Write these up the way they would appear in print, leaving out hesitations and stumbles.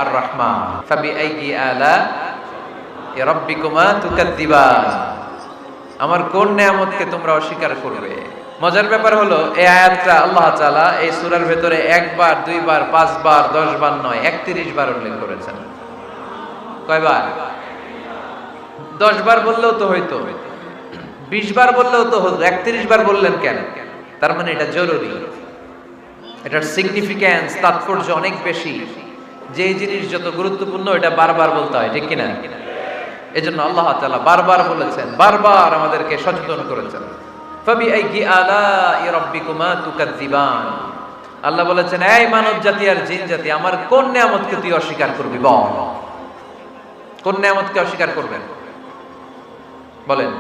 আর রহমান ফাবিআইয়ি আলা রাব্বিকুমা তুকাযযিবান। আমার কোন নিয়ামতকে তোমরা অস্বীকার করবে? মজার ব্যাপার হলো এই আয়াতটা আল্লাহ তাআলা এই সূরার ভিতরে একবার, দুইবার, পাঁচবার, 10 বার নয়, 31 বার উল্লেখ করেছেন। কয়বার? 10 বার বললেও তো হইতো, 20 বার বললেও তো হতো, 31 বার বললেন কেন? তার মানে এটা জরুরি, এটার সিগনিফিক্যান্স, তাৎপর্য অনেক বেশি। যে জিনিস যত গুরুত্বপূর্ণ এটা বারবার বলতে হয়, ঠিক কিনা? এজন্য আল্লাহ তাআলা বারবার বলেছেন, বারবার আমাদেরকে সচেতন করেছেন। ফাবিআইয়ি আলাই রাব্বিকুমা তুকাযযিবান। আল্লাহ বলেছেন, এই মানব জাতি আর জিন জাতি, আমার কোন নিয়ামতকে তুই অস্বীকার করবি বল? কোন নিয়ামতকে অস্বীকার করবেন বলেন?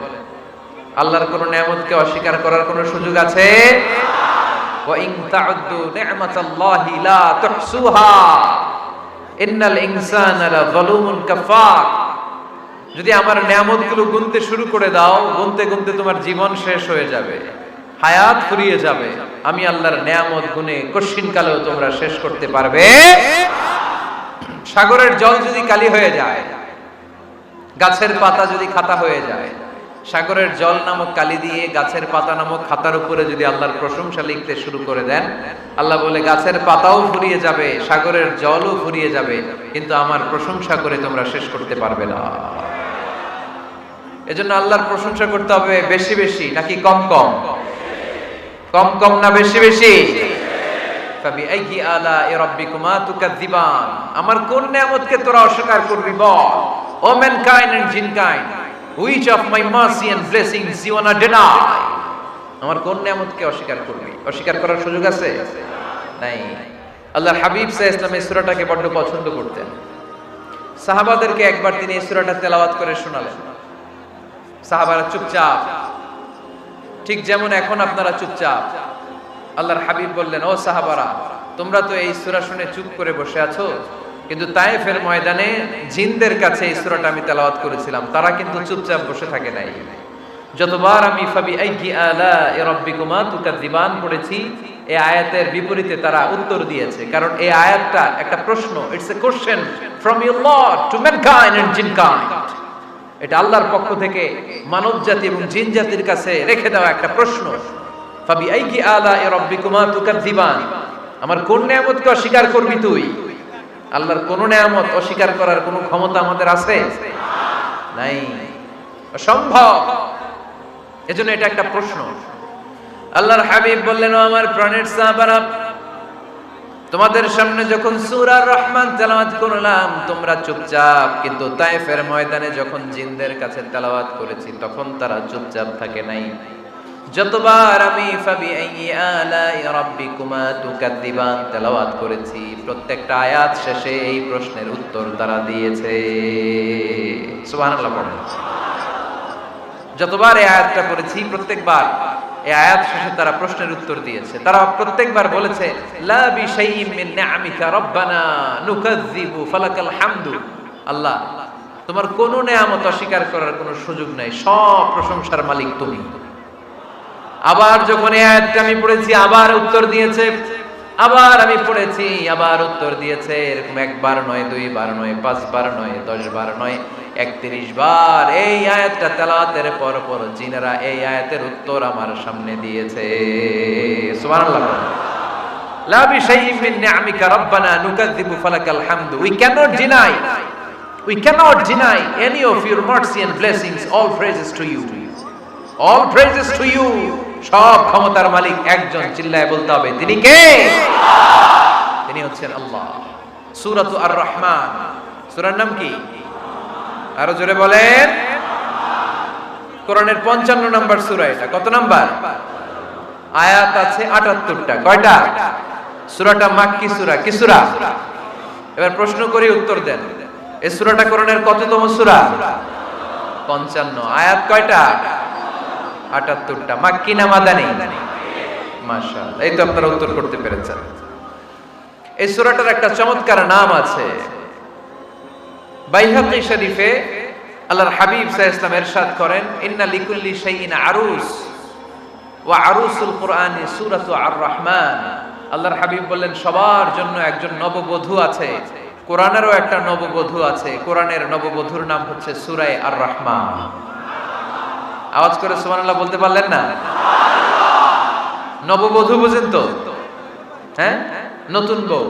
আল্লাহর কোন নিয়ামতকে অস্বীকার করার কোন সুযোগ আছে? ওয়া ইন তা'উদ্দু নি'মাতাল্লাহি লা তুহসুহা ইন্নাল ইনসানা লাযালুমুন কাফার। যদি আমার নিয়ামতগুলো গুনতে শুরু করে দাও, গুনতে গুনতে তোমার জীবন শেষ হয়ে যাবে, হায়াত ফুরিয়ে যাবে। আমি আল্লাহর নিয়ামত গুনে কশিন কালেও তোমরা শেষ করতে পারবে। সাগরের জল যদি কালি হয়ে যায়, গাছের পাতা যদি খাতা হয়ে যায়, সাগরের জল নামক কালি দিয়ে গাছের পাতা নামক খাতার উপরে যদি আল্লাহর প্রশংসা লিখতে শুরু করে দেন, আল্লাহ বলে গাছের পাতাও ফুরিয়ে যাবে, সাগরের জলও ফুরিয়ে যাবে, কিন্তু আমার প্রশংসা করে তোমরা শেষ করতে পারবে না। এজন্য আল্লাহর প্রশংসা করতে হবে বেশি বেশি নাকি কম কম? কম কম না বেশি বেশি? ফাবিআইয়ি আলাই রাব্বিকুমা তুকাযযিবান। আমার কোন নিয়ামতকে তোরা অস্বীকার করবি বল? O mankind and jinnkind, which of my mercy and blessings you wanna deny? আমার কোন নিয়ামতকে অস্বীকার করবি? অস্বীকার করার সুযোগ আছে? নাই। আল্লাহর হাবিব সাল্লাল্লাহু আলাইহি ওয়াসাল্লাম এই সূরাটাকে বড় পছন্দ করতেন। সাহাবাদেরকে একবার তিনি এই সূরাটা তেলাওয়াত করে শোনালেন। সাহাবারা চুপচাপ, ঠিক যেমন এখন আপনারা চুপচাপ। আল্লাহর হাবিব বললেন, ও সাহাবারা, তোমরা তো এই সূরা শুনে চুপ করে বসে আছো, কিন্তু তায়েফের ময়দানে জিনদের কাছে এই সূরাটা আমি তেলাওয়াত করেছিলাম, তারা কিন্তু চুপচাপ বসে থাকে নাই। যতবার আমি ফাবিআইয়ি আলাই রাব্বিকুমা তুকাযযিবান পড়েছি, এই আয়াতের বিপরীতে তারা উত্তর দিয়েছে, কারণ এই আয়াতটা একটা প্রশ্ন। It's a question from your lord to mankind and jinnkind. এটা আল্লাহর পক্ষ থেকে মানব জাতি এবং জিন জাতির কাছে রেখে দেওয়া একটা প্রশ্ন। ফাবিআইয়ি আলাই রাব্বিকুমা তুকাযযিবান, আমার কোন নিয়ামতকে অস্বীকার করবি তুই? আল্লাহর কোন নিয়ামত অস্বীকার করার কোন ক্ষমতা আমাদের আছে? নাই, অসম্ভব। এজন্য এটা একটা প্রশ্ন। আল্লাহর হাবিব বললেন, ও আমার প্রাণের সাহাবারা, তোমাদের সামনে যখন সূরা রহমান তেলাওয়াত করলাম তোমরা চুপচাপ, কিন্তু তায়েফের ময়দানে যখন জিনদের কাছে তেলাওয়াত করেছি তখন তারা চুপচাপ থাকে নাই। যতবার আমি ফাবিআইয়ি আলাই রাব্বিকুমা তুকাযযিবান তেলাওয়াত করেছি, প্রত্যেকটা আয়াত শেষে এই প্রশ্নের উত্তর তারা দিয়েছে। সুবহানাল্লাহ পড়েন। যতবার এই আয়াতটা পড়েছি প্রত্যেকবার এই আয়াত শেষে তারা প্রশ্নের উত্তর দিয়েছে। তারা প্রত্যেকবার বলেছে, লা বিশাইইন মিন নিআমিকা রাব্বানা নুকাযযিবু ফালাকাল হামদু। আল্লাহ, তোমার কোন নিয়ামত অস্বীকার করার কোনো সুযোগ নাই, সব প্রশংসার মালিক তুমি। আবার যখন এই আয়াতটা আমি পড়েছি আবার উত্তর দিয়েছে, আবার আমি পড়েছি আবার উত্তর দিয়েছে। এরকম একবার নয়, দুইবার নয়, 5 বার নয়, 10 বার নয়, 31 বার এই আয়াতটা তেলাওয়াতের পর পর জিনেরা এই আয়াতের উত্তর আমার সামনে দিয়েছে। সুবহানাল্লাহ। লা বিশাইইন মিন নিআমিকা রাব্বানা নুকাযযিবু ফালাকাল হামদু। We cannot deny any of your mercy and blessings. All praises to you. All praises to you. সব ক্ষমতার মালিক একজন, চিল্লায় বলতে হবে, তিনি কে? তিনি হচ্ছেন আল্লাহ। সূরাতু আর রহমান, সূরার নাম কি? আরো জোরে বলেন। কোরআনের 55 নাম্বার সূরা এটা। কত নাম্বার? আয়াত আছে 78টা। কয়টা? সূরাটা মাক্কি সূরা। কি সূরা? এবার প্রশ্ন করি, উত্তর দেন। এই সূরাটা কোরআনের কততম সূরা? 55। আয়াত কয়টা? 78টা। মাক্কি না মাদানী? মাশাআল্লাহ, এই তো আপনারা উত্তর করতে পেরেছেন। এই সূরাটার একটা চমৎকার নাম আছে। বাইহাকী শরীফে আল্লাহর হাবিব সাল্লাল্লাহু আলাইহি ওয়াসাল্লাম ইরশাদ করেন, ইন্না লিকুল্লি শাইইন আরুস ওয়া আরুসুল কুরআনি সূরাতু আর রহমান। আল্লাহর হাবিব বললেন, সবার জন্য একজন নববধূ আছে, কোরআনেরও একটা নববধূ আছে, কোরআনের নববধূর নাম হচ্ছে সূরা আর রহমান। আওয়াজ করে সুবহানাল্লাহ বলতে পারলেন না? নববধূ বুঝেন তো? হ্যাঁ, নতুন বউ।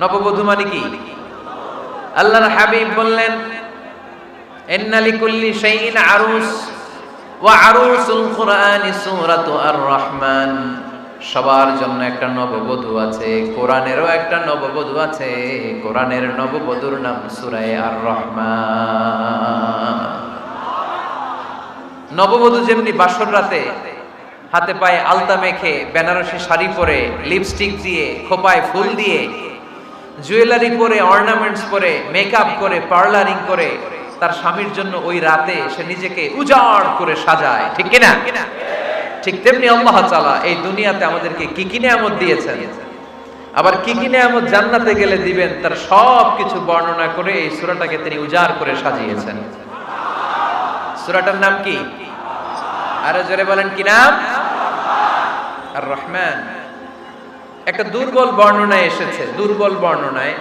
নববধূ মানে কি? আল্লাহর হাবিব বললেন, ইন্না লিকুল্লি শাইইন আরুস ওয়া আরুসুল কুরআনি সূরাতু আর রহমান। সবার জন্য একটা নববধূ আছে, কোরআনেরও একটা নববধূ আছে, কোরআনের নববধূর নাম সূরা আর রহমান। নববধূ যেমনি বাসর রাতে হাতে পায়ে আলতা মেখে, বেনারসি শাড়ি পরে, লিপস্টিক দিয়ে, খোপায় ফুল দিয়ে, জুয়েলারি পরে, অর্নামেন্টস পরে, মেকআপ করে, পার্লারিং করে তার স্বামীর জন্য ওই রাতে সে নিজেকে উজাড় করে সাজায়, ঠিক কিনা? ঠিক তেমনি আল্লাহ তাআলা এই দুনিয়াতে আমাদেরকে কি কি নিয়ামত দিয়েছেন, আবার কি কি নিয়ামত জান্নাতে গেলে দিবেন, তার সব কিছু বর্ণনা করে এই সূরাটাকে তিনি উজাড় করে সাজিয়েছেন। সূরাটার নাম কি? আরো জোরে বলেন, কি নাম? আর রহমান। একটা দুর্বল বর্ণনায় এসেছে, দুর্বল বর্ণনায়,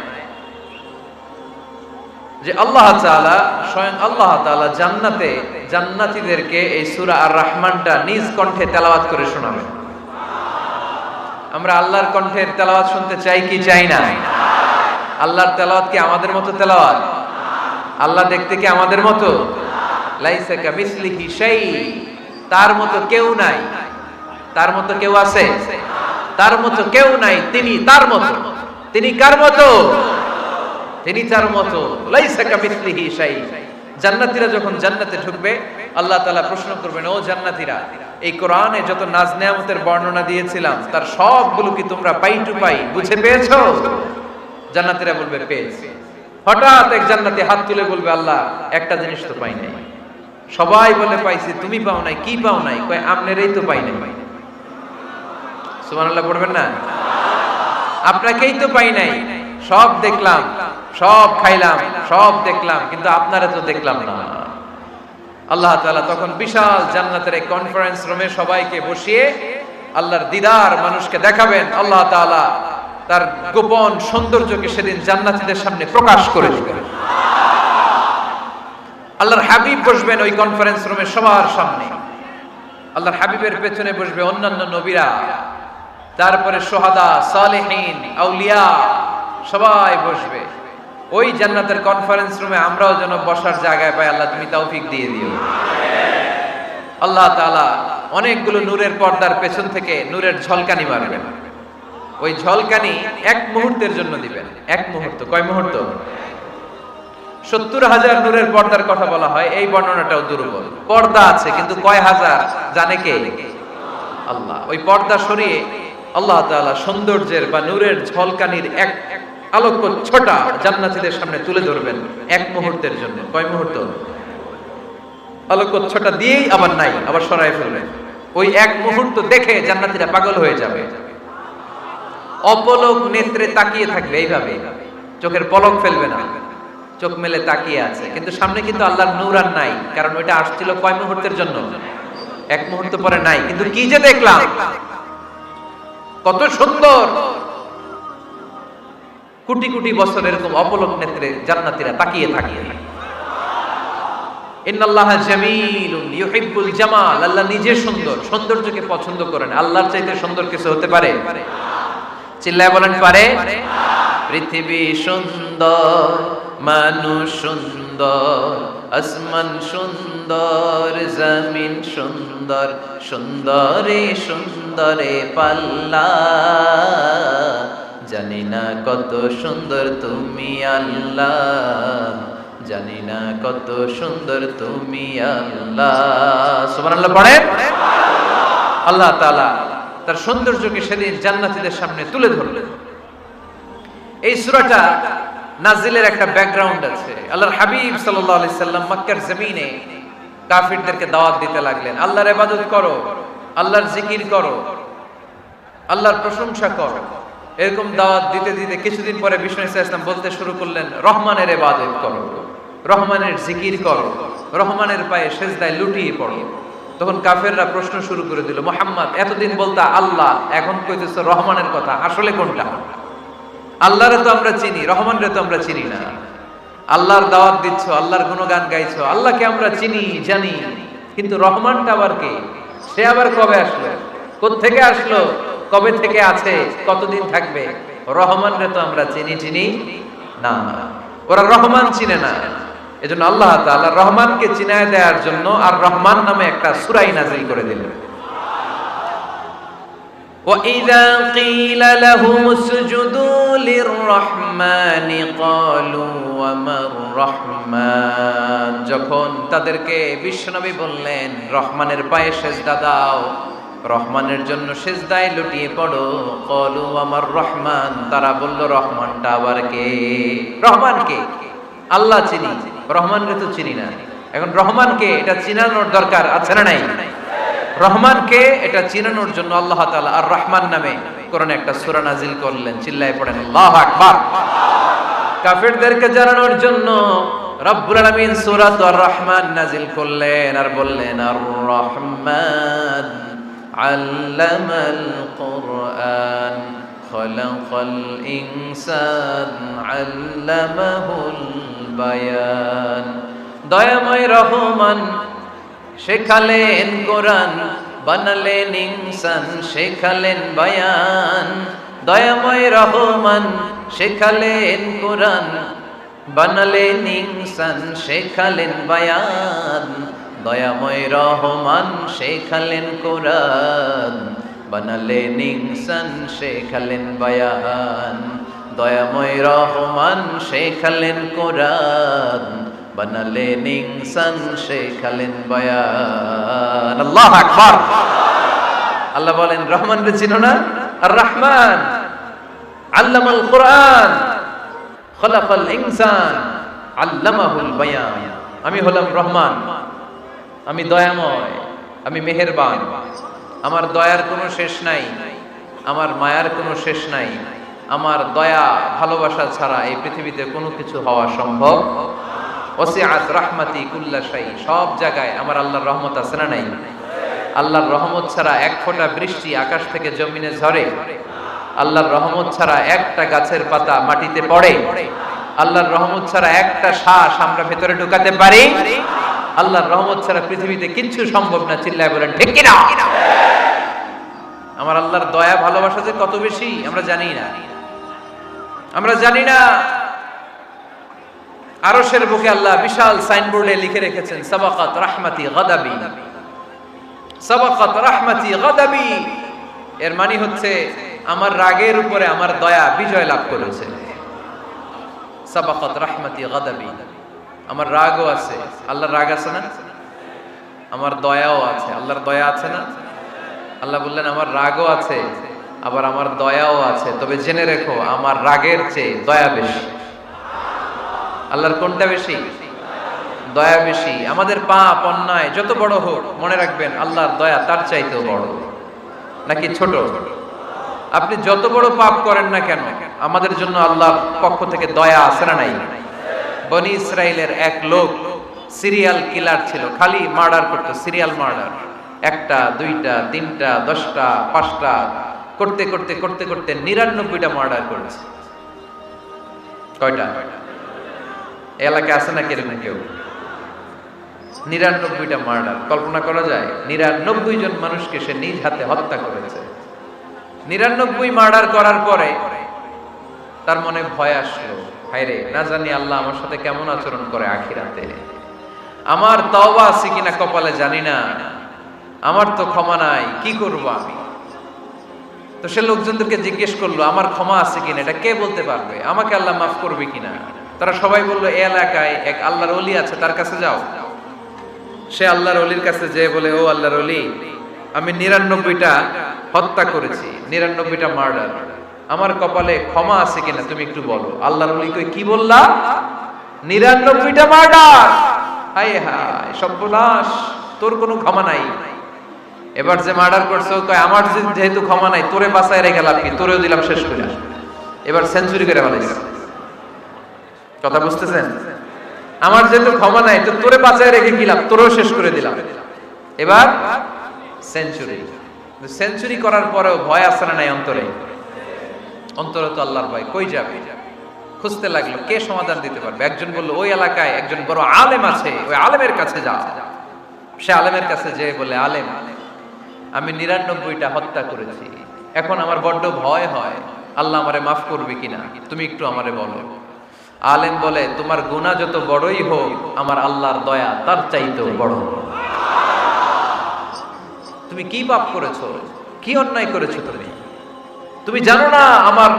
যে আল্লাহ তাআলা, স্বয়ং আল্লাহ তাআলা জান্নাতে জান্নাতীদেরকে এই সূরা আর রহমানটা নিজ কণ্ঠে তেলাওয়াত করে শোনাবেন। আমরা আল্লাহর কণ্ঠের তেলাওয়াত শুনতে চাই কি চাই না? আল্লাহর তেলাওয়াত কি আমাদের মতো তেলাওয়াত? আল্লাহ দেখতে কি আমাদের মতো? লাইসা কামিসলিহি শাই, তার মতো কেউ নাই। তার মতো কেউ আছে? তার মতো কেউ নাই, তিনি তার মতো। তিনি কার মতো? তিনি তার মতো। লাইসা কামিসলিহি শাই। জান্নাতীরা যখন জান্নাতে ঢুকবে, আল্লাহ তাআলা প্রশ্ন করবেন, ও জান্নাতীরা, এই কোরআনে যত নাজ নেয়ামতের বর্ণনা দিয়েছিলাম তার সবগুলো কি তোমরা পাই টু পাই বুঝে পেয়েছো? জান্নাতীরা বলবে পেয়েছি। হঠাৎ এক জান্নাতি হাত তুলে বলবে, আল্লাহ একটা জিনিস তো পাই নাই। সবাই বলে পাইছি, তুমি পাও নাই। কি পাও নাই? কয় আপনারই তো পাই নাই। সুবহানাল্লাহ পড়বেন না? আপনাকেই তো পাই নাই। সব দেখলাম, সব খাইলাম, সব দেখলাম, কিন্তু আপনারা তো দেখলাম না। আল্লাহ তাআলা তখন বিশাল জান্নাতের এক কনফারেন্স রুমে সবাইকে বসিয়ে আল্লাহর দিদার মানুষকে দেখাবেন। আল্লাহ তাআলা তার গোপন সৌন্দর্যকে সেদিন জান্নাতীদের সামনে প্রকাশ করে দিবেন। আল্লাহর হাবিব বসবেন ওই কনফারেন্স রুমে সবার সামনে। আল্লাহর হাবিবের পেছনে বসবে অন্যান্য নবীরা, তারপরে শুহাদা, সালেহীন, আউলিয়া সবাই বসবে। ওই জান্নাতের কনফারেন্স রুমে আমরাও যেন বসার জায়গায় পাই, আল্লাহ তুমি তৌফিক দিয়ে দিও। আল্লাহ তাআলা অনেকগুলো নূরের পর্দার পেছন থেকে নূরের ঝলকানি মারবেন। ওই ঝলকানি এক মুহূর্তের জন্য দিবেন। এক মুহূর্ত। কয় মুহূর্ত? 70,000 নূরের পর্দার কথা বলা হয়, এই বর্ণনাটাও দুর্বল। পর্দা আছে কিন্তু কয় হাজার জানে কে? আল্লাহ। ওই পর্দা সরিয়ে আল্লাহ তাআলা সৌন্দর্যের বা নূরের ঝলকানির এক আলোক ছোটা জান্নাতীদের সামনে তুলে ধরবেন এক মুহূর্তের জন্য। কয় মুহূর্ত? আলোক ছোটা দিয়েই আবার নাই, আবার সরাই ফেলবেন। ওই এক মুহূর্ত দেখে জান্নাতীরা পাগল হয়ে যাবে, অপলক নেত্রে তাকিয়ে থাকবে, এইভাবে চোখের পলক ফেলবে না, চোখ মেলে তাকিয়ে আছে। কিন্তু সামনে কিন্তু আল্লাহর নূর আর নাই, কারণ ওইটা আসছিল কয় মুহূর্তের জন্য? এক মুহূর্ত পরে নাই। কিন্তু কি যে দেখলাম, কত সুন্দর! কোটি কোটি বছর এরকম অপলক নেত্রে জান্নাতীরা তাকিয়ে থাকে। ইন্নাল্লাহা জামিলুন ইউহিব্বুল জামাল। আল্লাহ নিজে সুন্দর, সৌন্দর্যকে পছন্দ করেন। আল্লাহর চাইতে সুন্দর কিছু হতে পারে? চিল্লায় বলেন, পারে? পৃথিবী সুন্দর, মানুষ সুন্দর, আসমান সুন্দর, জমিন সুন্দর, সুন্দরে সুন্দরে পাল্লা। জানি না কত সুন্দর তুমি আল্লাহ, জানি না কত সুন্দর তুমি আল্লাহ। সুবহানাল্লাহ পড়েন। আল্লাহ তাআলা তার সৌন্দর্যকে সেদিন জান্নাতীদের সামনে তুলে ধরলেন। এই সূরাটা নাজিলের একটা ব্যাকগ্রাউন্ড আছে। আল্লাহর হাবিব সাল্লাল্লাহু আলাইহি সাল্লাম মক্কার জমিনে কাফিরদেরকে দাওয়াত দিতে লাগলেন, আল্লাহর ইবাদত করো, আল্লাহর জিকির করো, আল্লাহর প্রশংসা করো। এরকম দাওয়াত দিতে দিতে কিছুদিন পরে বিষ্ণু ইসলাম বলতে শুরু করলেন, রহমানের ইবাদত করো, রহমানের জিকির করো, রহমানের পায়ে সেজদায় লুটিয়ে পড়ো। তখন কাফেররা প্রশ্ন শুরু করে দিল, মুহাম্মদ এতদিন বলতা আল্লাহ, এখন কইতেছো রহমানের কথা, আসলে কোনটা? আল্লাহরে তো আমরা চিনি, রহমানরে তো আমরা চিনি না। আল্লাহর দাওয়াত দিচ্ছ, আল্লাহর গুণগান গাইছো, আল্লাহকে আমরা চিনি জানি, কিন্তু রহমানটা আবার কে? সে আবার কবে আসলো, কোত্থেকে আসলো, কবে থেকে আছে, কতদিন থাকবে? রহমানরে তো আমরা চিনি না। ওরা রহমান চিনে না। এজন্য আল্লাহ তাআলা রহমানকে চিনায় দেওয়ার জন্য আর রহমান নামে একটা সূরা নাযিল করে দিলেন। وَإِذَا قِيلَ لَهُمُ اسْجُدُوا لِلرَّحْمَنِ قَالُوا وَمَا الرَّحْمَنُ, যখন তাদেরকে বিশ্বনবী বললেন রহমানের পায়ে সিজদা দাও, রহমানের জন্য সিজদায় লুটিয়ে পড়ো, ক্বালু ওয়ামার রহমান, তারা বলল রহমানটা আবার কে? রহমান কে? আল্লাহ চিনি, রহমানকে তো চিনি না। এখন রহমানকে এটা চিনানোর দরকার আছে না নাই? রহমানকে এটা চিনানোর জন্য আল্লাহ তাআলা আর রহমান নামে কোরআনে একটা সূরা নাযিল করলেন। চিল্লায়ে পড়েন আল্লাহু আকবার। কাফিরদেরকে জানানোর জন্য রব্বুল আলামিন সূরা আর রহমান নাযিল করলেন আর বললেন আর রহমান আল্লামাল কুরআন খালাকাল ইনসান আল্লামাহুল বায়ান। দয়াময় রহমান শেখালেন কোরআন, বানালেন ইনসান, শেখালেন বায়ান। দয়াময় রহমান শেখালেন কোরআন, বানালেন ইনসান, শেখালেন বায়ান। দয়াময় রহমান শেখালেন কোরআন, বানালেন ইনসান, শেখালেন বায়ান। দয়াময় রহমান শেখালেন কোরআন, বানালেন ইনসান, শেখালেন বায়ান। আল্লাহু আকবার। আল্লাহ বলেন রহমান রে চিনো না? আর রহমান আল্লামাল কুরআন খালাকাল ইনসান আল্লামাহুল বায়ান। আমি হলাম রহমান, আমি দয়াময়, আমি মেহেরবান। আমার দয়ার কোনো শেষ নাই, আমার মায়ার কোনো শেষ নাই। আমার দয়া ভালোবাসা ছাড়া এই পৃথিবীতে কোনো কিছু হওয়া সম্ভব। ওয়াসিআত রাহমাতি কুল্লা শাই, সব জায়গায় আমার আল্লাহর রহমত আছে না নাই? আল্লাহর রহমত ছাড়া এক ফোঁটা বৃষ্টি আকাশ থেকে জমিনে ঝরে? আল্লাহর রহমত ছাড়া একটা গাছের পাতা মাটিতে পড়ে? আল্লাহর রহমত ছাড়া একটা শ্বাস আমরা ভেতরে ঢুকাতে পারি? আল্লাহর রহমত ছাড়া পৃথিবীতে কিচ্ছু সম্ভব না। চিল্লায় বলেন ঠিক কি না? আমার আল্লাহর দয়া ভালোবাসা যে কত বেশি আমরা জানি না, আমরা জানি না। আরশের বুকে আল্লাহ বিশাল সাইনবোর্ডে লিখে রেখেছেন সাবাকাত রাহমাতি গাদাবি, সাবাকাত রাহমাতি গাদাবি। এর মানে হচ্ছে আমার রাগের উপরে আমার দয়া বিজয় লাভ করেছে। সাবাকাত রাহমাতি গাদাবি, আমার রাগও আছে, আল্লাহর রাগ আছে না? আমার দয়াও আছে, আল্লাহর দয়া আছে না? আল্লাহ বললেন আমার রাগও আছে, আবার আমার দয়াও আছে, তবে জেনে রেখো আমার রাগের চেয়ে দয়া বেশি। আল্লাহর কোনটা বেশি? দয়া বেশি। আমাদের পাপ অন্যায় যত বড় হোক, মনে রাখবেন আল্লাহর দয়া তার চাইতেও বড়। নাকি ছোট? আপনি যত বড় পাপ করেন না কেন, আমাদের জন্য আল্লাহর পক্ষ থেকে দয়া আছে না নাই? বনি ইসরাইলের এক লোক সিরিয়াল কিলার ছিল, খালি মার্ডার করতো, সিরিয়াল মার্ডার। একটা, দুইটা, তিনটা, 10টা, 5টা করতে করতে করতে করতে 99টা মার্ডার করেছে। কয়টা? এলাকায় আছে নাকি এরকম কেউ? 99টা মার্ডার। কল্পনা করা যায়? 99 জন মানুষকে সে নিজ হাতে হত্যা করেছে। 99 মার্ডার করার পরে তার মনে ভয় আসলো, হায়রে না জানি আল্লাহ আমার সাথে কেমন আচরণ করে আখিরাতে। আমার তওবা আছে কিনা কপালে জানি না, আমার তো ক্ষমা নাই, কি করব আমি? তো সে লোকজনদেরকে জিজ্ঞেস করলো আমার ক্ষমা আছে কিনা, এটা কে বলতে পারবে? আমাকে আল্লাহ মাফ করবে কিনা? তারা সবাই বললো এই এলাকায় এক আল্লাহর ওলি আছে, তার কাছে যাও। সে আল্লাহর ওলির কাছে যেয়ে বলে, ও আল্লাহর ওলি, আমি 99টা হত্যা করেছি, 99টা মার্ডার, আমার কপালে ক্ষমা আছে কিনা তুমি একটু বলো। আল্লাহর ওলি কই কি বললা? 99টা মার্ডার! হায় হায় সর্বনাশ, তোর কোনো ক্ষমা নাই। এবার যে মার্ডার করছে ও কয় আমার যেহেতু ক্ষমা নাই, তোরে বাঁচায় রেখে লাভ কি, তোরেও দিলাম শেষ করে। এবার সেঞ্চুরি করে ফেলাইছে। কথা বুঝতেছেন? আমার যেহেতু ক্ষমা নাই, তো তোরে বাঁচায় রেখে কি লাভ, তোরেও শেষ করে দিলাম। এবার সেঞ্চুরি। সেঞ্চুরি করার পরেও ভয় আসে না নাই অন্তরে? অন্তরে তো আল্লাহর ভয়, কই যাবে? খুঁজতে লাগলো কে সমাধান দিতে পারবে। একজন বলল ওই এলাকায় একজন বড় আলেম আছে, ওই আলেমের কাছে যাও। সে আলেমের কাছে যেয়ে বলে, আলেম, আমি ৯৯টা হত্যা করেছি, এখন আমার বড্ড ভয় হয়, আল্লাহ আমারে মাফ করবে কিনা, তুমি একটু আমারে বলো। আলেম বলে, তোমার গুনাহ যত বড়ই হোক, আমার আল্লাহর দয়া তার চাইতেও বড়। তুমি কি পাপ করেছো, কি অন্যায় করেছো? তুমি জানো না আমার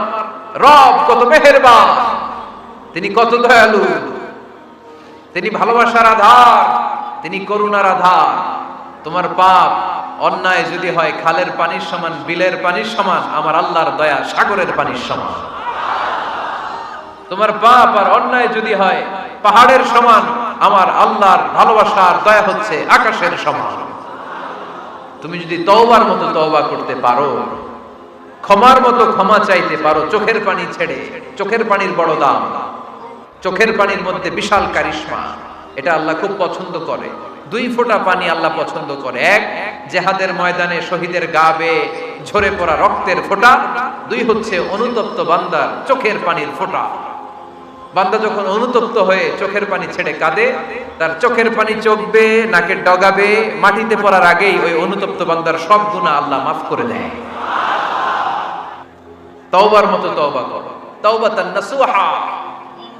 রব কত মেহেরবান, তিনি কত দয়ালু, তিনি ভালোবাসার আধার, তিনি করুণার আধার। তোমার পাপ অন্যায় যদি হয় খালের পানির সমান, বিলের পানির সমান, আমার আল্লাহর দয়া সাগরের পানির সমান। তোমার পাপ আর অন্যায় যদি হয় পাহাড়ের সমান, আমার আল্লাহর ভালোবাসার দয়া হচ্ছে আকাশের সমান। তুমি যদি তওবার মতো তওবা করতে পারো, ক্ষমার মতো ক্ষমা চাইতে পারো, চোখের পানি ছেড়ে, চোখের পানির বড় দাম, চোখের পানির মধ্যে বিশাল কারিশমা, এটা আল্লাহ খুব পছন্দ করে। 2 ফোঁটা পানি আল্লাহ পছন্দ করে। এক, জিহাদের ময়দানে শহীদের গা বেয়ে ঝরে পড়া রক্তের ফোঁটা। 2 হচ্ছে অনুতপ্ত বান্দার চোখের পানির ফোঁটা। বান্দা যখন অনুতপ্ত হয়ে চোখের পানি ছেড়ে কাঁদে, তার চোখের পানি চোখ বেয়ে নাকের ডগা বেয়ে মাটিতে পড়ার আগেই ওই অনুতপ্ত বান্দার সব গুনাহ আল্লাহ মাফ করে দেয়। তওবার মতো তওবা করো, তাওবাতান নাসুহা।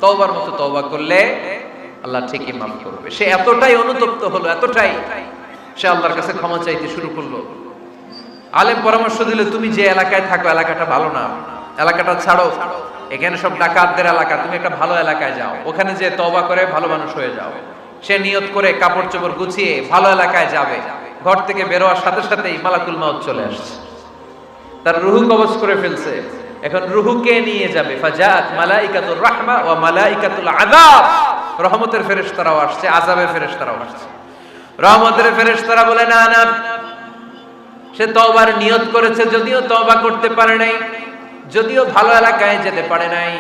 তওবার মতো তওবা করলে আল্লাহ ঠিকই মাফ করবে। সে এতটাই অনুতপ্ত হলো, এতটাই, সে আল্লাহর কাছে ক্ষমা চাইতে শুরু করলো। আলেম পরামর্শ দিল, তুমি যে এলাকায় থাকো এলাকাটা ভালো না, এলাকাটা ছাড়ো, এখানে সব ডাকাতদের এলাকা, তুমি একটা ভালো এলাকায় যাও, ওখানে যে তওবা করে ভালো মানুষ হয়ে যাও। সে নিয়ত করে কাপড় চোপড় গুছিয়ে ভালো এলাকায় যাবে। ঘর থেকে বেরোয়ার সাথে সাথেই মালাকুল মাউত চলে আসছে, তার রূহ কবজ করে ফেলছে। এখন রূহকে নিয়ে যাবে। ফাজাত মালাইকাতুর রাহমা ওয়া মালাইকাতুল আযাব। রহমতের ফেরেশতারাও আসছে, আযাবের ফেরেশতারাও আসছে। রহমতের ফেরেশতারা বলে, না না, সে তওবার নিয়ত করেছে, যদিও তওবা করতে পারে নাই, যদিও ভালো এলাকায় যেতে পারে নাই,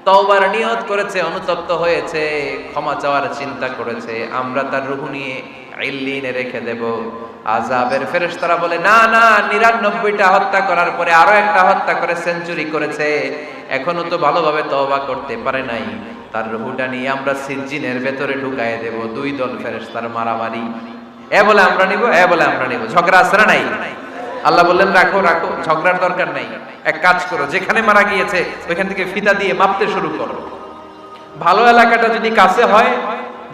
তওবার নিয়ত করেছে, অনুতপ্ত হয়েছে, ক্ষমা চাওয়ার চিন্তা করেছে, আমরা তার রূহ নিয়ে ইল্লিনে রেখে দেব। আযাবের ফেরেশতারা বলে, না না, ৯৯টা হত্যা করার পরে আরো একটা হত্যা করে সেঞ্চুরি করেছে, এখনো তো ভালোভাবে তওবা করতে পারে নাই, তার রূহটা নিয়ে আমরা সিজ্জিনের ভেতরে ঢুকায় দেব। 2 দল ফেরেশতার মারামারি, এ বলে আমরা নিব, এ বলে আমরা নিব, ঝগড়া আছে না নাই? আল্লাহ বললেন, রাখো রাখো, ঝগড়ার দরকার নাই, এক কাজ করো, যেখানে মারা গিয়েছে ওইখান থেকে ফিতা দিয়ে মাপতে শুরু করো। ভালো এলাকাটা যদি কাছে হয়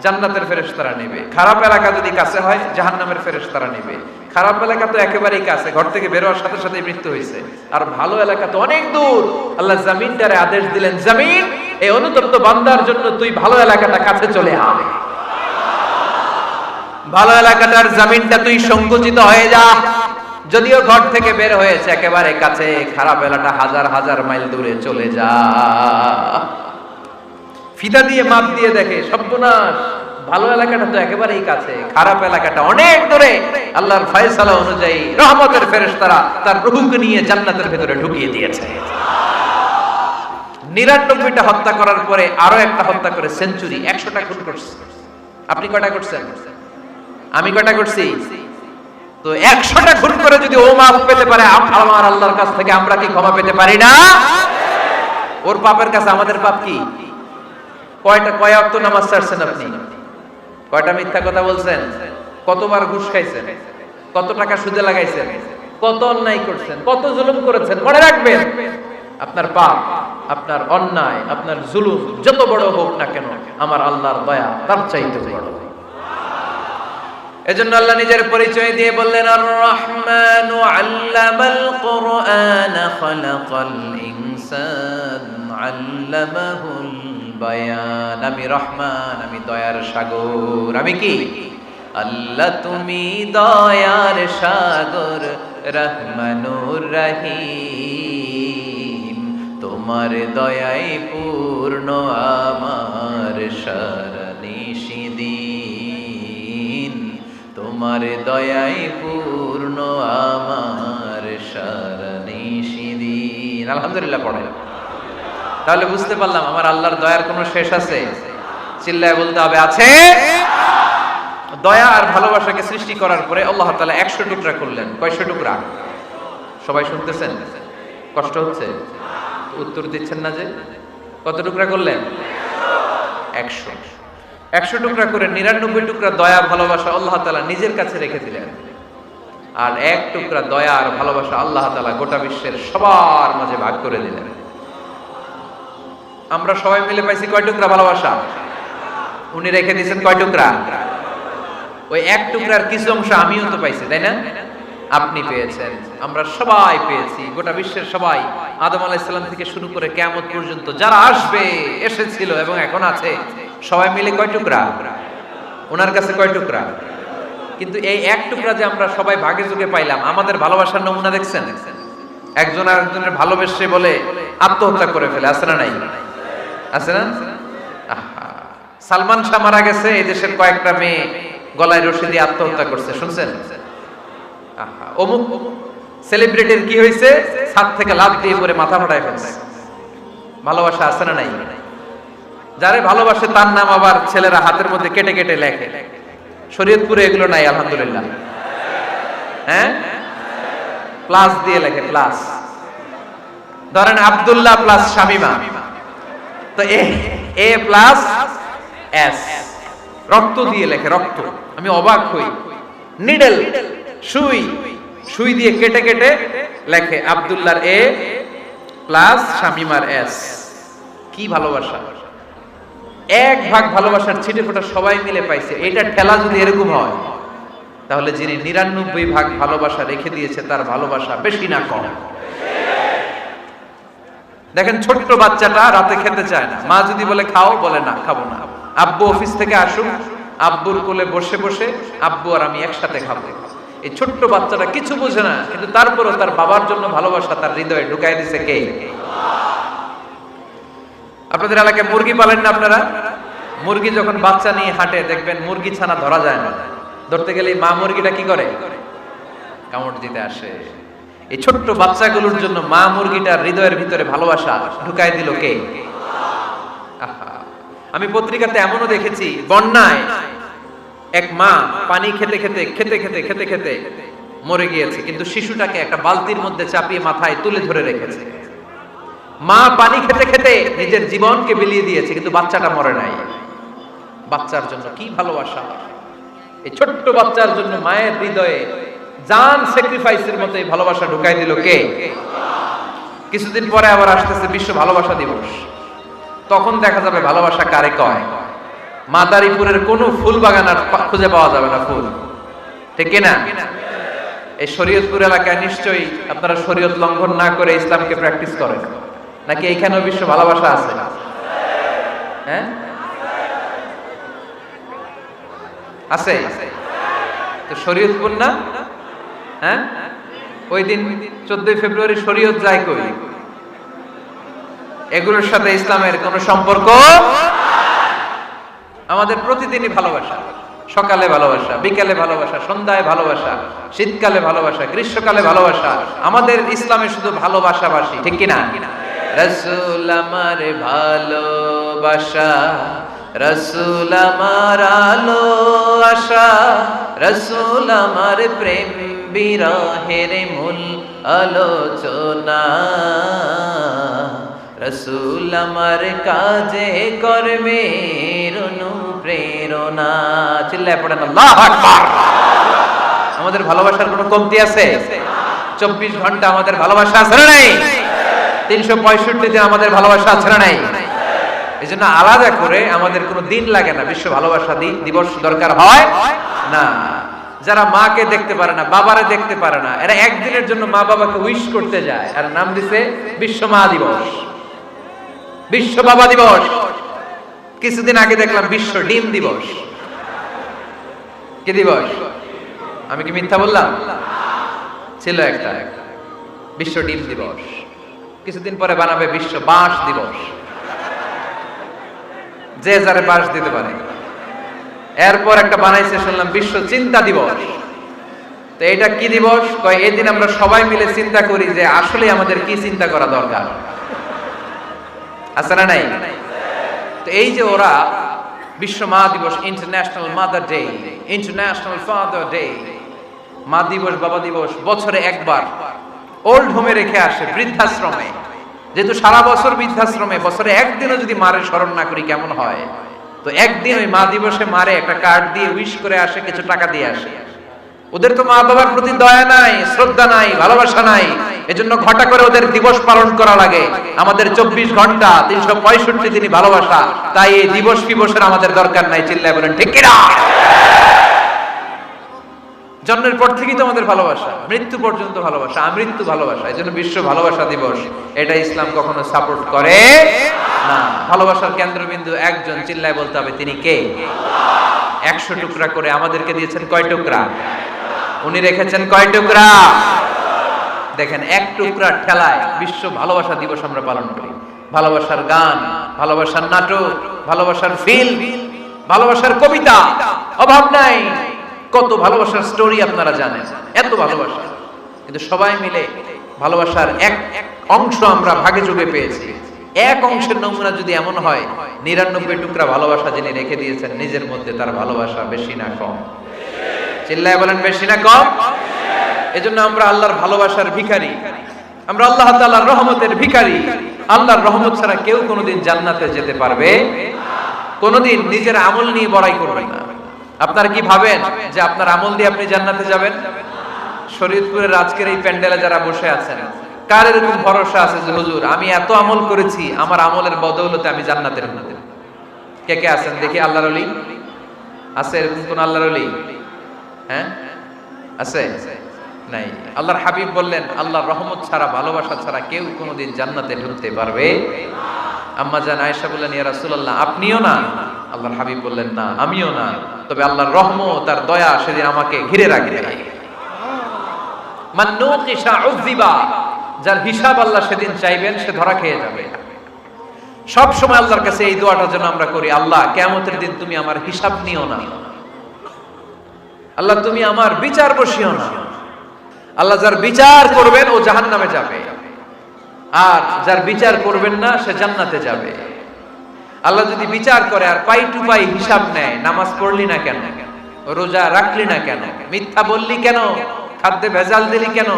জান্নাতের ফেরেশতারা নেবে, খারাপ এলাকা যদি কাছে হয় জাহান্নামের ফেরেশতারা নেবে। খারাপ এলাকা তো একেবারেই কাছে, ঘর থেকে বের হওয়ার সাথে সাথে মৃত্যু হয়েছে, আর ভালো এলাকা তো অনেক দূর। আল্লাহ জমিনটারে আদেশ দিলেন, জমিন, এই অনুতপ্ত বান্দার জন্য তুই ভালো এলাকাটা কাছে চলে আয়, ভালো এলাকাটার জমিনটা তুই সংকুচিত হয়ে যা। যদিও ঘর থেকে বের হয়েছে একেবারে কাছে, খারাপ এলাকা হাজার হাজার মাইল দূরে চলে যা। ফিতা দিয়ে মাপ দিয়ে দেখে, সর্বনাশ, ভালো এলাকাটা তো একেবারেই কাছে, খারাপ এলাকাটা অনেক দূরে। আল্লাহর ফয়সালা অনুযায়ী রহমতের ফেরেশতারা তার রূহকে নিয়ে জান্নাতের ভেতরে ঢুকিয়ে দিয়েছে। ৯৯টা হত্যা করার পরে আরো একটা হত্যা করে সেঞ্চুরি, 100টা খুন করছে। আপনি কয়টা করছেন? আমি কয়টা করছি? তো 100টা খুন করে যদি ও মাফ পেতে পারে, আমার আল্লাহর কাছ থেকে আমরা কি ক্ষমা পেতে পারি না? ওর পাপের কাছে আমাদের পাপ কি? কয় ওয়াক্ত নামাজ ছাড়ছেন আপনি? কয়টা মিথ্যা কথা বলছেন? কতবার ঘুষ খাইছেন? কত টাকা সুদে লাগাইছেন? কত অন্যায় করছেন? কত জুলুম করেছেন? মনে রাখবেন, আপনার পাপ, আপনার অন্যায়, আপনার জুলুম যত বড় হোক না কেন, আমার আল্লাহর দয়া তার চাইতে বড়। এজন্য আল্লাহ নিজের পরিচয় দিয়ে বললেন, আর রহমানু আল্লামাল কুরআন খালাকাল ইনসান আল্লামাহুল বায়ান। আমি রহমান, আমি দয়ার সাগর। আমি কি? আল্লাহ তুমি দয়ার সাগর, রহমানুর রহিম, তোমার দয়ায় পূর্ণ আমার সারা নিশিদিন, তোমার দয়ায় পূর্ণ আমার সারা নিশিদিন। আলহামদুলিল্লাহ পড়ে। তাহলে বুঝতে পারলাম আমার আল্লাহর দয়ার কোনো শেষ আছে? চিল্লায় বলতে হবে, আছে। দয়া আর ভালোবাসাকে সৃষ্টি করার পরে আল্লাহ তাআলা 100 টুকরা করলেন। কয়শো টুকরা? সবাই শুনতেছেন? কষ্ট হচ্ছে? উত্তর দিচ্ছেন না যে? কত টুকরা করলেন? 100। 100 টুকরা করে 99 টুকরা দয়া ভালোবাসা আল্লাহ তাআলা নিজের কাছে রেখে দিলেন, আর 1 টুকরা দয়া আর ভালোবাসা আল্লাহ তাআলা গোটা বিশ্বের সবার মাঝে ভাগ করে দিলেন। আমরা সবাই মিলে পাইছি কয় টুকরা ভালোবাসা? উনি রেখে দিয়েছেন কয় টুকরা? ওই 1 টুকরার কিছু অংশ আমিও তো পাইছি, তাই না? আপনি পেয়েছেন, আমরা সবাই পেয়েছি, গোটা বিশ্বের সবাই, আদম আলাইহিস সালাম থেকে শুরু করে কিয়ামত পর্যন্ত যারা আসবে, এসেছিল এবং এখন আছে, সবাই মিলে কয় টুকরা? ওনার কাছে কয় টুকরা? কিন্তু এই 1 টুকরা যে আমরা সবাই ভাগে যোগে পাইলাম, আমাদের ভালোবাসার নমুনা দেখছেন? একজন আরেকজনের ভালোবেসে বলে আত্মহত্যা করে ফেলে, আছে না নাই? আছে না? সালমান শাহ মারা গেছে, এই দেশের কয়েকটা মেয়ে গলায় রশি দিয়ে আত্মহত্যা করছে, শুনছেন? অমুক সেলিব্রিটির কি হয়েছে, ছাদ থেকে লাফ দিয়ে পরে মাথা ফাটায় ফেলছে। ভালোবাসা আছে না নাই? যারে ভালোবাসে তার নাম আবার ছেলেরা হাতের মধ্যে কেটে কেটে লেখে। শরীয়তপুরে এগুলো নাই আলহামদুলিল্লাহ। হ্যাঁ, প্লাস দিয়ে লেখে, প্লাস। ধরেন আব্দুল্লাহ প্লাস শামিমা, তো এ প্লাস এস, রক্ত দিয়ে লেখে, রক্ত। আমি অবাক হই, নিডল, সুই, সুই দিয়ে কেটে কেটে লেখে আব্দুল্লাহর এ প্লাস শামিমার এস। কি ভালোবাসা! 1 ভাগ ভালোবাসার ছিটে ফোটা সবাই মিলে পাইছে। এটা ঠেলা যদি এরকম হয়, তাহলে যিনি 99 ভাগ ভালোবাসা রেখে দিয়েছে তার ভালোবাসা বেশি না কম? দেখেন, ছোট্ট বাচ্চাটা রাতে খেতে চায় না, মা যদি বলে খাও, বলে না, খাবো না। আব্বু অফিস থেকে আসুক, আব্বুর কোলে বসে বসে আব্বু আর আমি একসাথে খাবো। এই ছোট্ট বাচ্চাটা কিছু বোঝে না, কিন্তু তারপরও তার বাবার জন্য ভালোবাসা তার হৃদয়ে ঢুকাই দিছে কে? আপনাদের এলাকায় মুরগি পালেন না আপনারা? মুরগি যখন বাচ্চা নিয়ে হাঁটে, দেখবেন মুরগি ছানা ধরা যায় না, ধরতে গেলে মা মুরগিটা কি করে? কামড় দিতে আসে। এই ছোট্ট বাচ্চাগুলোর জন্য মা মুরগিটার হৃদয়ের ভিতরে ভালোবাসা ঢুকাই দিল কে? আমি পত্রিকাতে এমনও দেখেছি, বন্যায় এক মা পানি খেতে খেতে খেতে খেতে খেতে খেতে মরে গিয়েছে, কিন্তু শিশুটাকে একটা বালতির মধ্যে চাপিয়ে মাথায় তুলে ধরে রেখেছে। মা পানি খেতে খেতে নিজের জীবনকে বিলিয়ে দিয়েছে, কিন্তু বাচ্চাটা মরে নাই। বাচ্চার জন্য কি ভালোবাসা! এই ছোট্ট বাচ্চার জন্য মায়ের হৃদয়ে জান স্যাক্রিফাইসের মতো এই ভালোবাসা ঢুকাই দিল কে? কিছুদিন পরে আবার আসতেছে বিশ্ব ভালোবাসা দিবস। তখন দেখা যাবে ভালোবাসা কারে কয়। মাদারীপুরের কোনো ফুল বাগান আর খুঁজে পাওয়া যাবে না ফুল, ঠিক কিনা? এই শরীয়তপুর এলাকায় নিশ্চয়ই আপনারা শরীয়ত লঙ্ঘন না করে ইসলামকে প্র্যাকটিস করেন, নাকি এইখানেও বিশ্ব ভালোবাসা আছে? হ্যাঁ, আছে তো। শরীয়তপুর না? হ্যাঁ, ওই দিন 14 ফেব্রুয়ারি শরীয়ত যায় কই? এগুলোর সাথে ইসলামের কোন সম্পর্ক? আমাদের প্রতিদিনই ভালোবাসা, সকালে ভালোবাসা, বিকালে ভালোবাসা, সন্ধ্যায় ভালোবাসা, শীতকালে ভালোবাসা, গ্রীষ্মকালে ভালোবাসা। আমাদের ইসলামে শুধু ভালোবাসাবাসী, ঠিক কিনা? রাসূল আমার ভালোবাসা, রাসূল আমার আলো আশা, রাসূল আমার প্রেম বিরহের মূল আলোচনা, রাসূল আমার কাজে কর্মের অনুপ্রেরণা। চিল্লায় পড়েন আল্লাহু আকবার। আমাদের ভালোবাসার কোনো কমতি আছে? 24 ঘন্টা আমাদের ভালোবাসা আছে না নাই? 365 দিন আমাদের ভালোবাসা আছে না নাই? এই জন্য আলাদা করে আমাদের কোনো দিন লাগে না, বিশ্ব ভালোবাসা দিবস দরকার হয় না। যারা মাকে দেখতে পারে না, বাবারে দেখতে পারে না, এরা একদিনের জন্য মা বাবাকে উইশ করতে যায়, আর নাম দিছে বিশ্ব মা দিবস, বিশ্ব বাবা দিবস। কিছুদিন আগে দেখলাম বিশ্ব ডিম দিবস। কি দিবস? আমি কি মিথ্যা বললাম? ছিল একটা বিশ্ব ডিম দিবস। কিছুদিন পরে বানাবে বিশ্ব বাঁশ দিবস, যে যারে বাঁশ দিতে পারে। এরপর একটা বানাইছে শুনলাম বিশ্ব চিন্তা দিবস। তো এটা কি দিবস? কয় এই দিন আমরা সবাই মিলে চিন্তা করি যে আসলে আমাদের কি চিন্তা করা দরকার, আছে না নাই? তো এই যে ওরা বিশ্ব মা দিবস, international mother day, international father day, মা দিবস, বাবা দিবস বছরে একবার ওল্ড হোমে রেখে আসে, বৃদ্ধাশ্রমে। যেহেতু সারা বছর বৃদ্ধাশ্রমে, বছরে একদিনও যদি মারে স্মরণ না করি কেমন হয়? তো একদিন ওই মা দিবসে মারে একটা কার্ড দিয়ে উইশ করে আসে, কিছু টাকা দিয়ে আসে। ওদের তো মা বাবার প্রতি দয়া নাই, শ্রদ্ধা নাই, ভালোবাসা নাই, এজন্য ঘটা করে ওদের দিবস পালন করা লাগে। আমাদের 24 ঘন্টা 365 দিনই ভালোবাসা, তাই এই দিবস ফিবসের আমাদের দরকার নাই। চিল্লায় বলেন ঠিক কিনা? জন্মের পর থেকেই তো আমাদের ভালোবাসা, মৃত্যু পর্যন্ত ভালোবাসা, আমৃত্যু ভালোবাসা। এজন্য বিশ্ব ভালোবাসা দিবস, এটা ইসলাম কখনো সাপোর্ট করে না। ভালোবাসার কেন্দ্রবিন্দু একজন, চিল্লায় বলতে হবে তিনি কে? 100 টুকরা করে আমাদেরকে দিয়েছেন কয় টুকরা? উনি রেখেছেন কয় টুকরা? দেখেন, এক টুকরা ঠেলায় বিশ্ব ভালোবাসা দিবস আমরা পালন করি। ভালোবাসার গান, ভালোবাসার নাটক, ভালোবাসার ফিল্ম, ভালোবাসার কবিতা, অভাব নাই। কত ভালোবাসার স্টোরি আপনারা জানেন, এত ভালোবাসা। কিন্তু সবাই মিলে ভালোবাসার এক অংশ আমরা ভাগে যোগে পেয়েছি। এক অংশের নমুনা যদি এমন হয়, 99 টুকরা ভালোবাসা যিনি রেখে দিয়েছেন নিজের মধ্যে, তার ভালোবাসা বেশি না কম? চিল্লায় বলেন বেশি না কম? এজন্য আমরা আল্লাহর ভালোবাসার ভিখারি, আমরা আল্লাহ তাআলার রহমতের ভিখারি। আল্লাহর রহমত ছাড়া কেউ কোনোদিন জান্নাতে যেতে পারবে কোনোদিন নিজের আমল নিয়ে বড়াই করবেন না। আপনারা কি ভাবেন যে আপনার আমল দিয়ে আপনি জান্নাতে যাবেন? শরীয়তপুরের আজকের এই প্যান্ডেলে যারা বসে আছেন, কার এরকম ভরসা আছে যে হুজুর আমি এত আমল করেছি, আমার আমলের বদৌলতে আমি জান্নাতের মধ্যে? কে কে আছেন দেখি? আল্লাহর ওলি আছে? এরকম কোন আল্লাহর ওলি? হ্যাঁ আছে? নাই। আল্লাহর হাবিব বললেন, আল্লাহর রহমত ছাড়া, ভালোবাসা ছাড়া কেউ কোনোদিন জান্নাতে ঢুকতে পারবে। আম্মা জান আয়েশা বললেন, ইয়া রাসূলুল্লাহ আপনিও না? আল্লাহর হাবিব বললেন, না আমিও না, তবে আল্লাহর রহমত আর দয়া সেদিন আমাকে ঘিরে রাখবে। মান নুকিশা উযিবা, যার হিসাব আল্লাহ সেদিন চাইবেন সে ধরা খেয়ে যাবে। সব সময় আল্লাহর কাছে এই দোয়াটা যেন আমরা করি, আল্লাহ কিয়ামতের দিন তুমি আমার হিসাব নিও না, আল্লাহ তুমি আমার বিচার বসিও না। আল্লাহ যার বিচার করবেন ও জাহান্নামে যাবে, আর যার বিচার করবেন না সে জান্নাতে যাবে। আল্লাহ যদি বিচার করে আর পাই টু পাই হিসাব নেয়, নামাজ পড়লি না কেন, রোজা রাখলি না কেন, মিথ্যা বললি কেন, খাদ্যে ভেজাল দিলি কেন,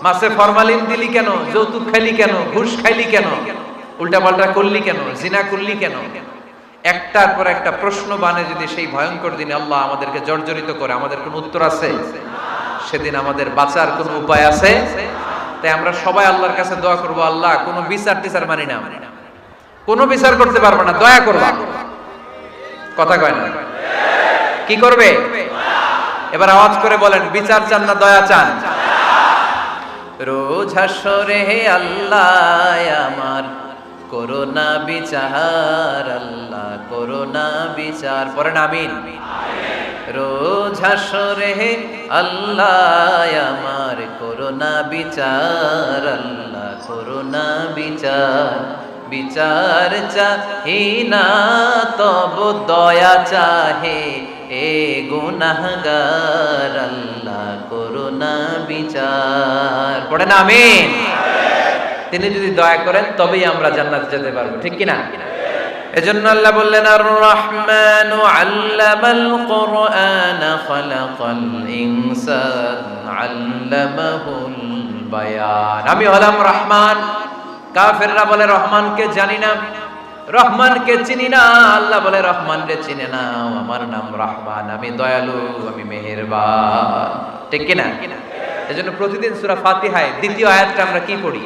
মাছে ফরমালিন দিলি কেন, যৌতুক খাইলি কেন, ঘুষ খাইলি কেন, উল্টাপাল্টা করলি কেন, জিনা করলি কেন, একটার পর একটা প্রশ্ন বানে যদি সেই ভয়ঙ্কর দিনে আল্লাহ আমাদেরকে জর্জরিত করে, আমাদের কোনো উত্তর আছে? সেদিন আমাদের বাঁচার কোনো উপায় আছে? তাই আমরা সবাই আল্লাহর কাছে দোয়া করবো, আল্লাহ কোনো বিচার টিচার মানি না, কোনো বিচার করতে পারবে না, দয়া করবা। কথা কয় না? কি করবে? এবার আওয়াজ করে বলেন, বিচার চান না দয়া চান? রোজ হাসরে আল্লাহ আমার করোনা বিচার, আল্লাহ করোনা বিচার, পড়েন আমিন। রোজ হাসরে আল্লাহ আমার করোনা বিচার, আল্লাহ করোনা বিচার। বিচার চাহি না তব দয়া চাহে এ গুনাহগার, আল্লাহ করোনা বিচার। পড়েন আমিন। তিনি যদি দয়া করেন তবেই আমরা জান্নাতে যেতে পারবো, ঠিক কিনা? এজন্য আল্লাহ বললেন, আর রহমানু আল্লামাল কুরআন খালাকাল ইনসান আল্লামাহুল বায়ান। আমি হলাম রহমান। কাফেররা বলে রহমানকে জানি না, রহমানকে চিনি না। আল্লাহ বলে রহমানকে চিনে না, আমার নাম রহমান, আমি দয়ালু, আমি মেহেরবান, ঠিক কিনা? এজন্য প্রতিদিন সূরা ফাতিহায় দ্বিতীয় আয়াতটা আমরা কি পড়ি?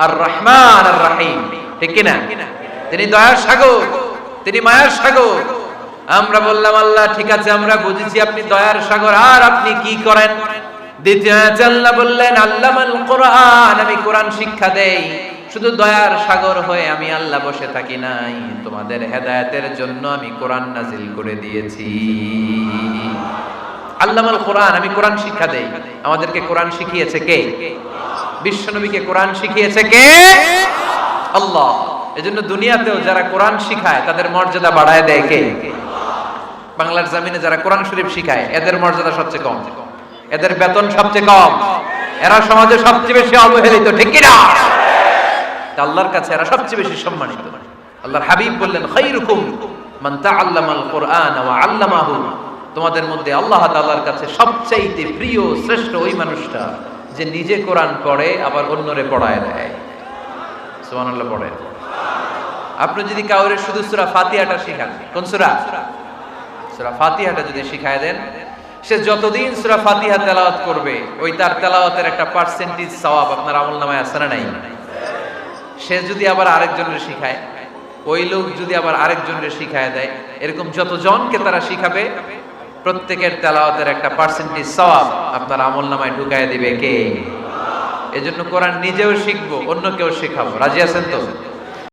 আর রহমান আর রহিম, ঠিক কিনা? তিনি দয়ার সাগর, তিনি মায়ার সাগর। আমরা বললাম, আল্লাহ ঠিক আছে আমরা বুঝেছি আপনি দয়ার সাগর, আর আপনি কি করেন? দ্বিতীয় আয়াতে আল্লাহ বললেন, আল্লামাল কুরআন, আমি কোরআন শিক্ষা দেই। শুধু দয়ার সাগর হয়ে আমি আল্লাহ বসে থাকি নাই, তোমাদের হেদায়েতের জন্য আমি কোরআন নাজিল করে দিয়েছি। আল্লামাল কোরআন, আমি কোরআন শিক্ষা দেই। আমাদেরকে কোরআন শিখিয়েছে কে? বিশ্বনবীকে কোরআন শিখিয়েছে কে? আল্লাহ। এজন্য দুনিয়াতেও যারা কোরআন শিখায় তাদের মর্যাদা বাড়ায় দেয় কে? বাংলার জমিনে যারা কোরআন শরীফ শিখায় এদের মর্যাদা সবচেয়ে কম, এদের বেতন সবচেয়ে কম, এরা সমাজে সবচেয়ে বেশি অবহেলিত, ঠিক কি না? আল্লাহর কাছে এরা সবচেয়ে বেশি সম্মানিত। আল্লাহর হাবিব বললেন, খায়রুকুম মান তাআল্লামাল কুরআন ওয়া আল্লামাহু, তোমাদের মধ্যে আল্লাহ তাআলার কাছে সবচেয়ে প্রিয় শ্রেষ্ঠ ওই মানুষটা যে নিজে কোরআন পড়ে আবার অন্যরে পড়ায় দেয়। সুবহানাল্লাহ পড়েন। আপনি যদি কাউরে শুধু সূরা ফাতিহাটা শিখান, কোন সূরা? সূরা ফাতিহাটা যদি শিখায় দেন, সে যতদিন সূরা ফাতিহা তেলাওয়াত করবে, ওই তার তেলাওয়াতের একটা পার্সেন্টেজ সওয়াব আপনার আমলনামায় আছে না নাই? সে যদি আবার আরেকজনের শিখায়, ওই লোক যদি আবার আরেকজনের শিখায় দেয়, এরকম যতজনকে তারা শিখাবে, প্রত্যেকের তেলাওয়াতের একটা পার্সেন্টেজ সওয়াব আপনার আমলনামায় ঢুকায় দিবে কে? এজন্য কোরআন নিজেও শিখবো, অন্যকেও শেখাবো। রাজি আছেন তো?